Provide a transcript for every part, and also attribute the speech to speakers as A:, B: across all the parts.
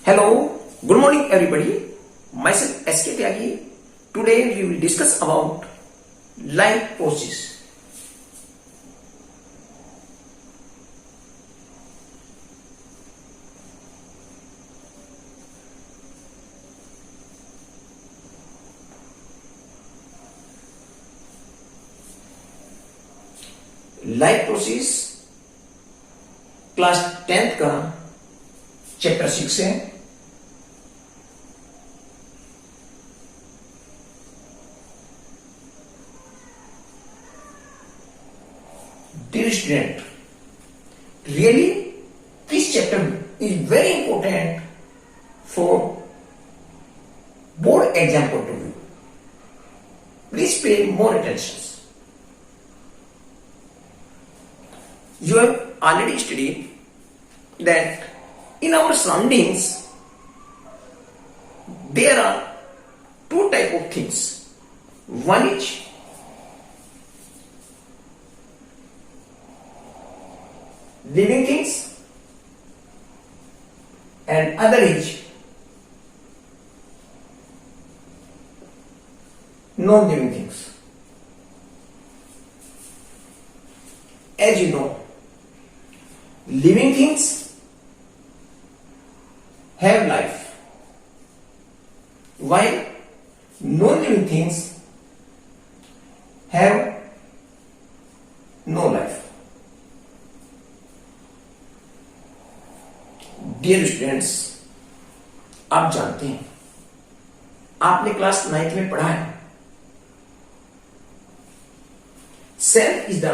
A: Hello, good morning everybody. Myself SK Tyagi. Today we will discuss about life process. Life process class 10th का chapter 6 है. Dear student, really this chapter is very important for board exam point of view. Please pay more attention. You have already studied that in our surroundings there are two type of things. One is living things and other is non-living things. As you know, living things have life, while non-living things have no life. Dear students, आप जानते हैं, आपने class 9th में पढ़ा है, cell is the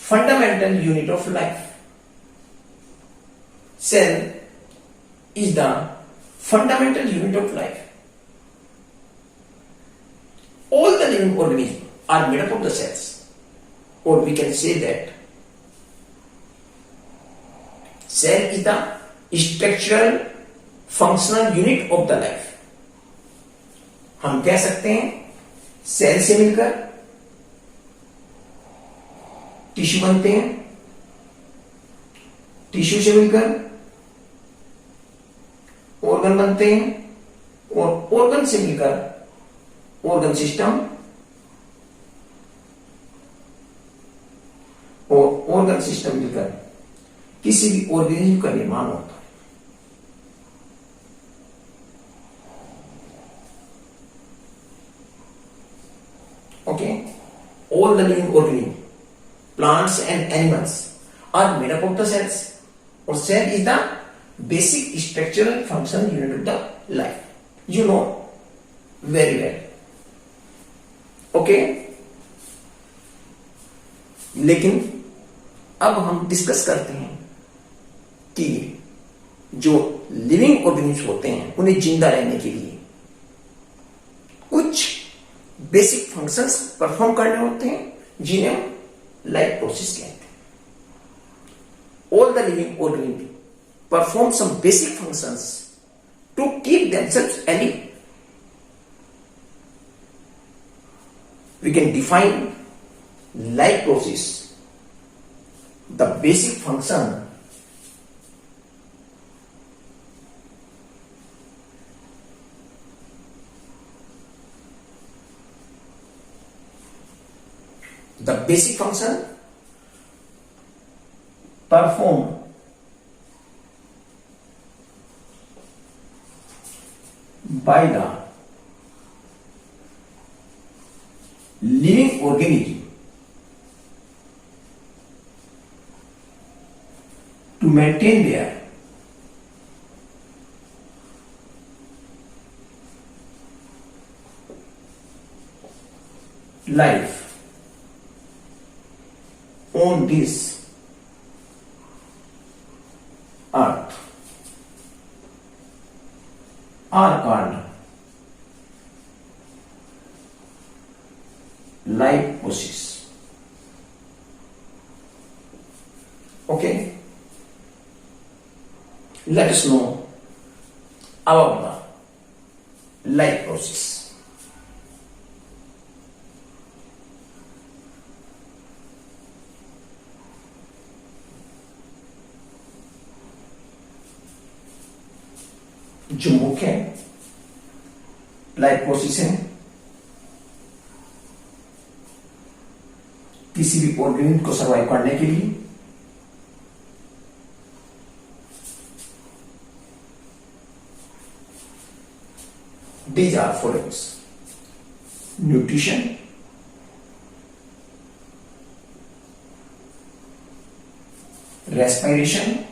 A: fundamental unit of life. Cell is the fundamental unit of life. All the living organisms are made up of the cells, or we can say that cell is the structural functional unit of the life. हम कह सकते हैं cell से मिलकर tissue बनते हैं, tissue से मिलकर ऑर्गन बनते हैं और ऑर्गन से मिलकर ऑर्गन सिस्टम और ऑर्गन सिस्टम मिलकर किसी भी ऑर्गेनिज्म का निर्माण होता है. Okay, all the living organism, plants and animals are made up of the cells, or cell is the basic structural functional unit of the life. You know very well. Okay, लेकिन अब हम discuss करते हैं कि जो living organism होते हैं उन्हें जिंदा रहने के लिए कुछ बेसिक फंक्शंस परफॉर्म करने होते हैं, जिन्हें लाइफ प्रोसेस कहते हैं. All the living organisms perform some basic functions to keep themselves alive. We can define life process. The basic function performed by the living organism to maintain their life on this earth are called life process. Okay, let us know about the life process. जो मुख्य life process है किसी भी organism को survive करने के लिए, these are follows: nutrition, respiration,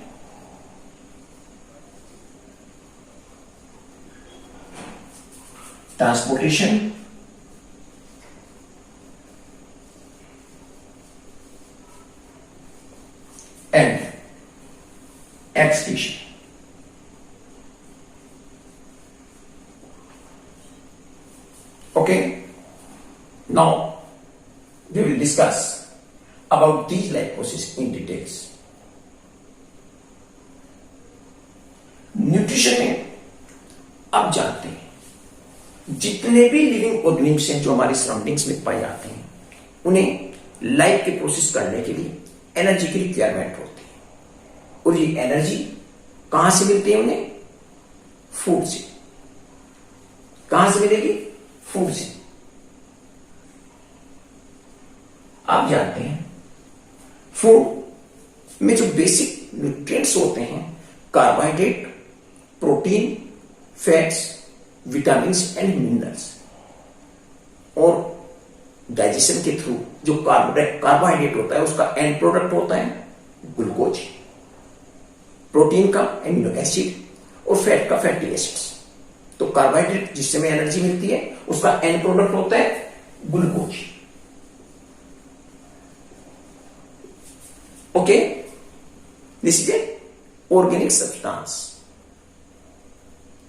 A: transportation, and excretion. Okay, now we will discuss about these life processes in details. Nutrition में आप जानते हैं जितने भी लिविंग ऑर्गेनिम्स हैं जो हमारी सराउंडिंग्स में पाए जाते हैं उन्हें लाइफ के प्रोसेस करने के लिए एनर्जी की रिक्वायरमेंट होती है, और ये एनर्जी कहां से मिलती है उन्हें? फूड से। कहां से मिलेगी? फूड से। आप जानते हैं फूड में जो बेसिक न्यूट्रिएंट्स होते हैं carbohydrate, protein, fats, vitamins and minerals, और डाइजेशन के थ्रू जो कार्बोहाइड्रेट होता है उसका एंड प्रोडक्ट होता है ग्लूकोज, प्रोटीन का एमिनो एसिड और फैट का फैटी एसिड्स। तो कार्बोहाइड्रेट जिससे हमें एनर्जी मिलती है उसका एंड प्रोडक्ट होता है glucose. Okay, this is a organic substance,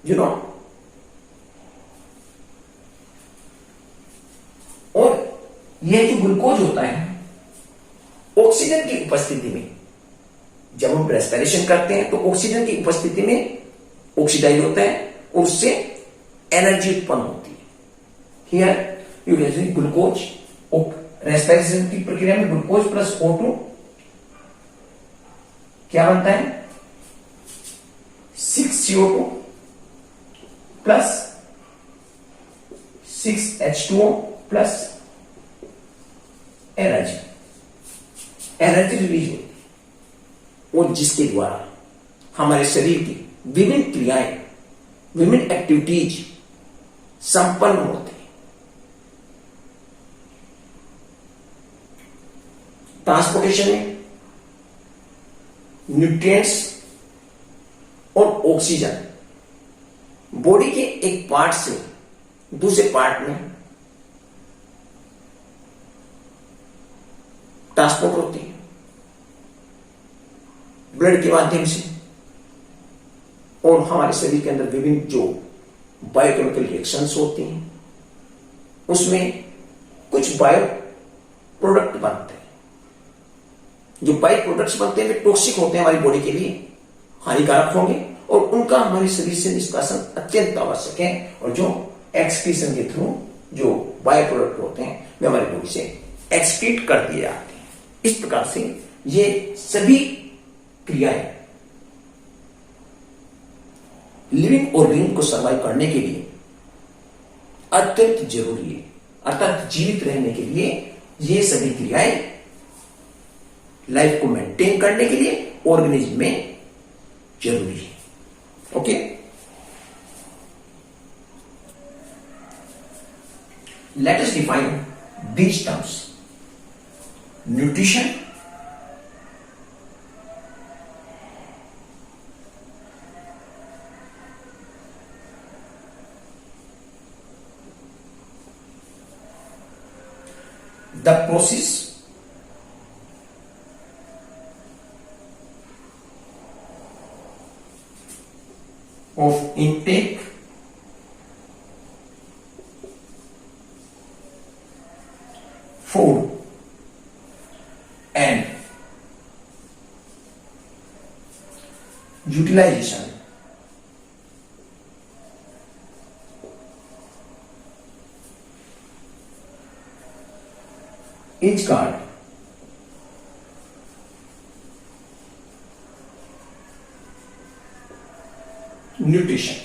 A: you know. और यह जो ग्लूकोज होता है ऑक्सीजन की उपस्थिति में, जब हम रेस्पिरेशन करते हैं तो ऑक्सीजन की उपस्थिति में ऑक्सीडाइज होता है और उससे एनर्जी उत्पन्न होती है। Here you can see glucose, respiration की प्रक्रिया में ग्लूकोज प्लस O2 क्या बनता है? 6CO2 plus 6H2O plus energy release होती है, और जिसके द्वारा हमारे शरीर की विभिन्न क्रियाएं, विभिन्न एक्टिविटीज संपन्न होती है। ट्रांसपोर्टेशन में न्यूट्रिएंट्स और ऑक्सीजन बॉडी के एक पार्ट से दूसरे पार्ट में ट्रांसपोर्ट होती है ब्लड के माध्यम से, और हमारे शरीर के अंदर विभिन्न जो बायोकेमिकल रिएक्शंस होती हैं उसमें कुछ बायो प्रोडक्ट बनते हैं। जो बायो प्रोडक्ट्स बनते हैं वे टॉक्सिक होते हैं, हमारी बॉडी के लिए हानिकारक होंगे, और उनका हमारे शरीर से निष्कासन अत्यंत आवश्यक है। और जो एक्सक्रीशन के थ्रू जो बायो प्रोडक्ट होते हैं वे हमारी बॉडी से एक्सक्रीट कर दिए जाते हैं। इस प्रकार से ये सभी क्रियाएं लिविंग ऑर्गेनिज्म को सर्वाइव करने के लिए अत्यंत जरूरी है, अर्थात जीवित रहने के लिए ये सभी क्रियाएं लाइफ को मेंटेन करने के लिए ऑर्गेनिज्म में जरूरी है। Okay, let us define these terms: nutrition, the process of intake, food and utilization is called nutrition.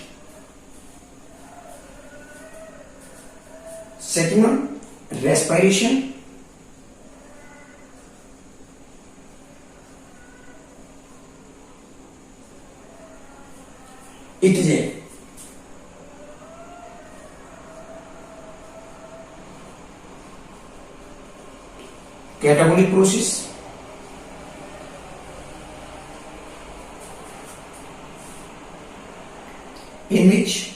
A: Second one, respiration. It is a catabolic process in which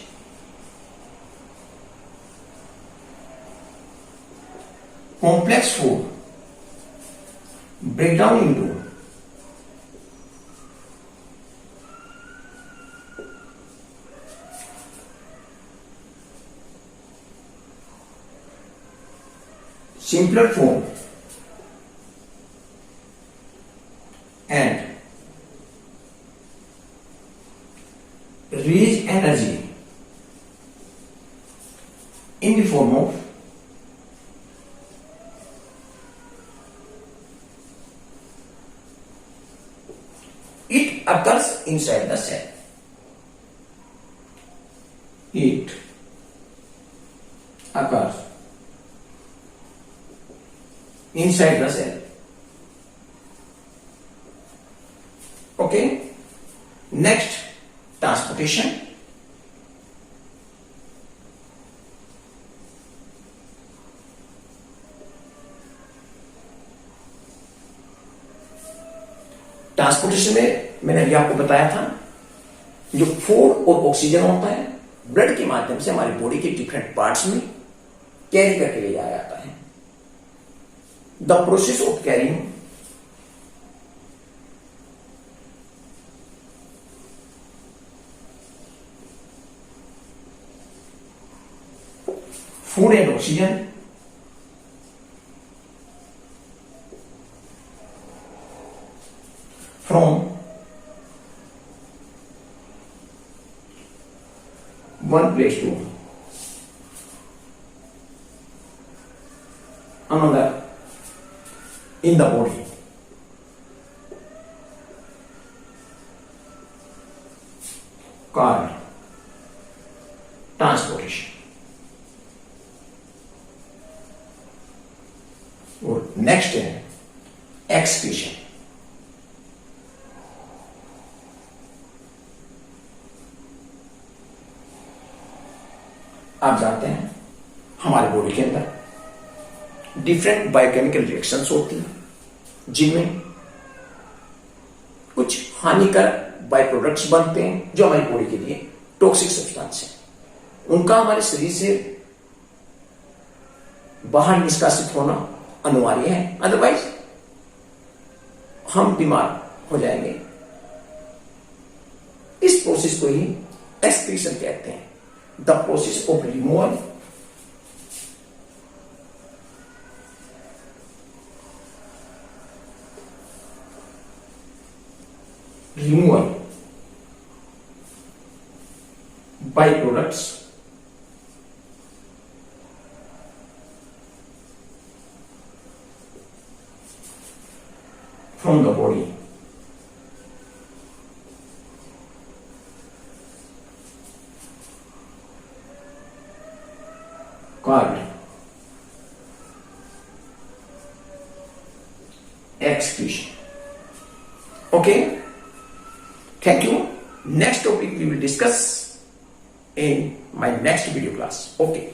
A: complex food break down into simpler form and release energy in the form of it occurs inside the cell. It occurs inside the cell. Okay. Next, transportation. Transportation में मैंने अभी आपको बताया था, जो food और oxygen होता है ब्लड के माध्यम से हमारी बॉडी के डिफरेंट पार्ट्स में कैरी करके ले जाया जाता है. The process of carrying food and oxygen from one place to another in the body called transportation. और नेक्स्ट है एक्सक्रीशन. आप जानते हैं हमारे बॉडी के अंदर डिफरेंट बायोकेमिकल रिएक्शंस होती हैं जिनमें कुछ हानिकारक बाय प्रोडक्ट्स बनते हैं जो हमारी बॉडी के लिए टॉक्सिक सब्सटेंस है. उनका हमारे शरीर से बाहर निष्कासित होना अनिवार्य है, अदरवाइज हम बीमार हो जाएंगे. इस प्रोसेस को ही एक्सक्रीशन कहते हैं. The process of removal by products from the body called excretion. Okay, thank you. Next topic we will discuss in my next video class. Okay.